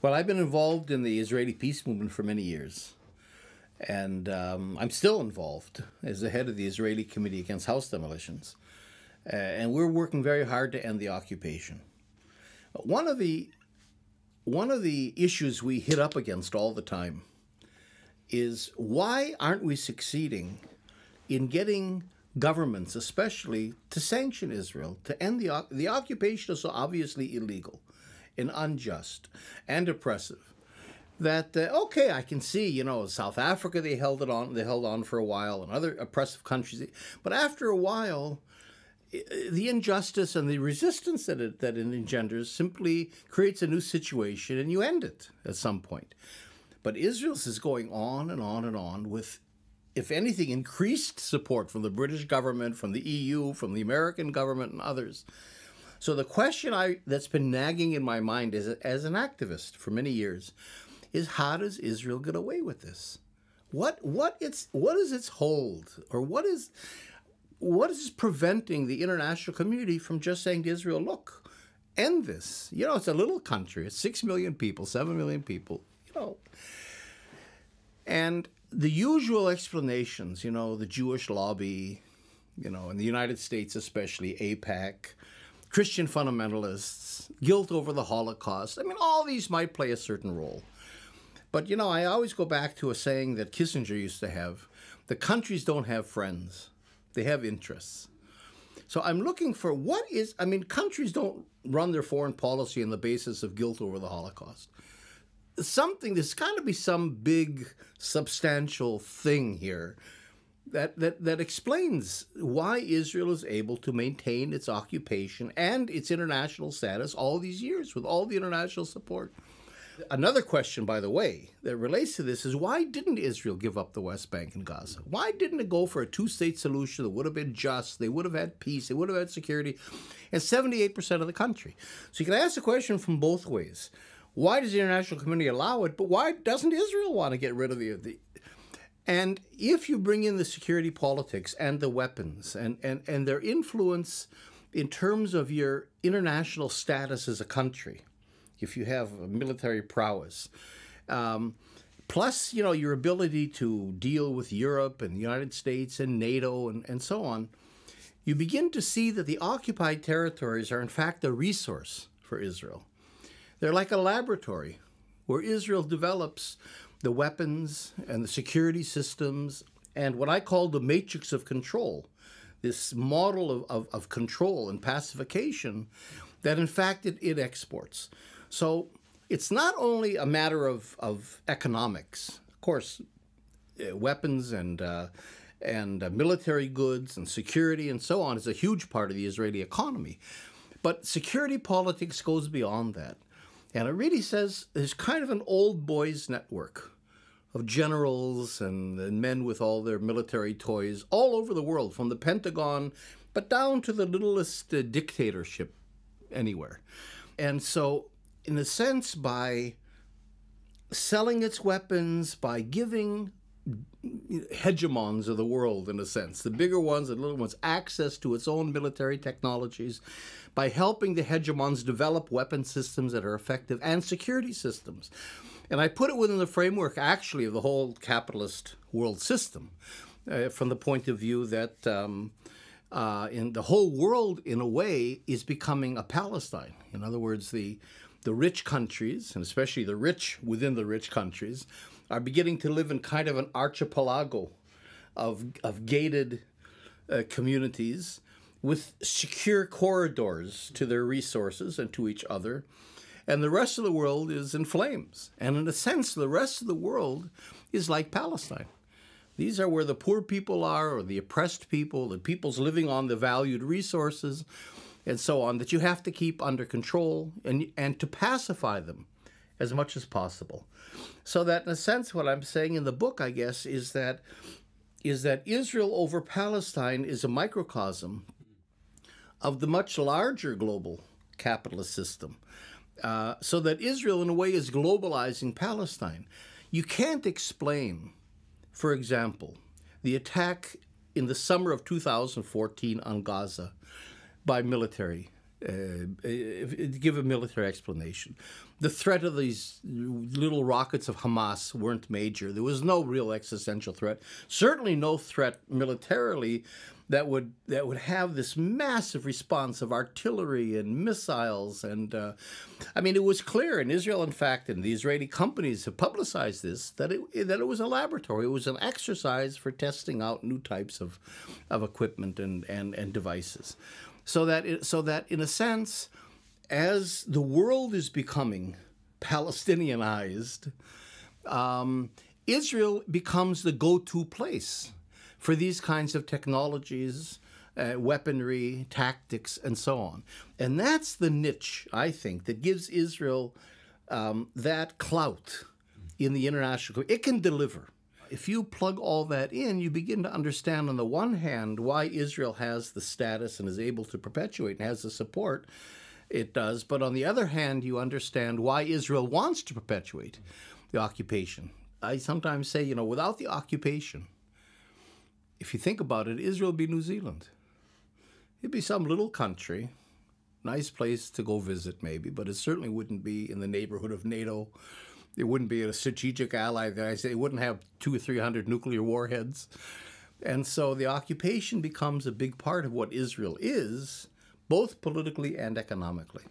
Well, I've been involved in the Israeli peace movement for many years. And I'm still involved as the head of the Israeli Committee Against House Demolitions. And we're working very hard to end the occupation. One of the issues we hit up against all the time is why aren't we succeeding in getting governments, especially, to sanction Israel, to end the occupation is so obviously illegal and unjust and oppressive that, okay, I can see, South Africa, they held on for a while, and other oppressive countries. But after a while, the injustice and the resistance that it engenders simply creates a new situation, and you end it at some point. But Israel's is going on and on and on with, if anything, increased support from the British government, from the EU, from the American government, and others. So the question that's been nagging in my mind as an activist for many years is, how does Israel get away with this? What is its hold, or what is preventing the international community from just saying to Israel, look, end this? It's a little country. It's 6 million people, 7 million people, And the usual explanations, the Jewish lobby, in the United States especially, AIPAC, Christian fundamentalists, guilt over the Holocaust. All these might play a certain role. But, I always go back to a saying that Kissinger used to have: the countries don't have friends, they have interests. So I'm looking for countries don't run their foreign policy on the basis of guilt over the Holocaust. There's got to be some big, substantial thing here that explains why Israel is able to maintain its occupation and its international status all these years with all the international support. Another question, by the way, that relates to this is, why didn't Israel give up the West Bank and Gaza? Why didn't it go for a two-state solution that would have been just, they would have had peace, they would have had security, and 78% of the country? So you can ask the question from both ways. Why does the international community allow it, but why doesn't Israel want to get rid of the And if you bring in the security politics and the weapons and their influence in terms of your international status as a country, if you have a military prowess, plus, your ability to deal with Europe and the United States and NATO and so on, you begin to see that the occupied territories are in fact a resource for Israel. They're like a laboratory where Israel develops the weapons and the security systems and what I call the matrix of control, this model of control and pacification that in fact it exports. So it's not only a matter of economics. Of course, weapons and military goods and security and so on is a huge part of the Israeli economy. But security politics goes beyond that. And it really says there's kind of an old boys network of generals and men with all their military toys all over the world, from the Pentagon, but down to the littlest dictatorship anywhere. And so, in a sense, by selling its weapons, by giving hegemons of the world, in a sense, the bigger ones and little ones, access to its own military technologies, by helping the hegemons develop weapon systems that are effective and security systems. And I put it within the framework, actually, of the whole capitalist world system, from the point of view that in the whole world, in a way, is becoming a Palestine. In other words, the rich countries, and especially the rich within the rich countries, are beginning to live in kind of an archipelago of gated communities with secure corridors to their resources and to each other. And the rest of the world is in flames. And in a sense, the rest of the world is like Palestine. These are where the poor people are, or the oppressed people, the people's living on the valued resources, and so on, that you have to keep under control and to pacify them as much as possible. So that, in a sense, what I'm saying in the book, I guess, is that Israel over Palestine is a microcosm of the much larger global capitalist system. So that Israel, in a way, is globalizing Palestine. You can't explain, for example, the attack in the summer of 2014 on Gaza by military give a military explanation. The threat of these little rockets of Hamas weren't major. There was no real existential threat. Certainly no threat militarily that would have this massive response of artillery and missiles. And I mean, it was clear in Israel, in fact, and the Israeli companies have publicized this, that it was a laboratory. It was an exercise for testing out new types of equipment and devices. So that in a sense, as the world is becoming Palestinianized, Israel becomes the go-to place for these kinds of technologies, weaponry, tactics, and so on. And that's the niche, I think, that gives Israel that clout in the international community. It can deliver. If you plug all that in, you begin to understand, on the one hand, why Israel has the status and is able to perpetuate and has the support it does. But on the other hand, you understand why Israel wants to perpetuate the occupation. I sometimes say, without the occupation, if you think about it, Israel would be New Zealand. It'd be some little country, nice place to go visit maybe, but it certainly wouldn't be in the neighborhood of NATO. It wouldn't be a strategic ally. That I say it wouldn't have 200 or 300 nuclear warheads. And so the occupation becomes a big part of what Israel is, both politically and economically.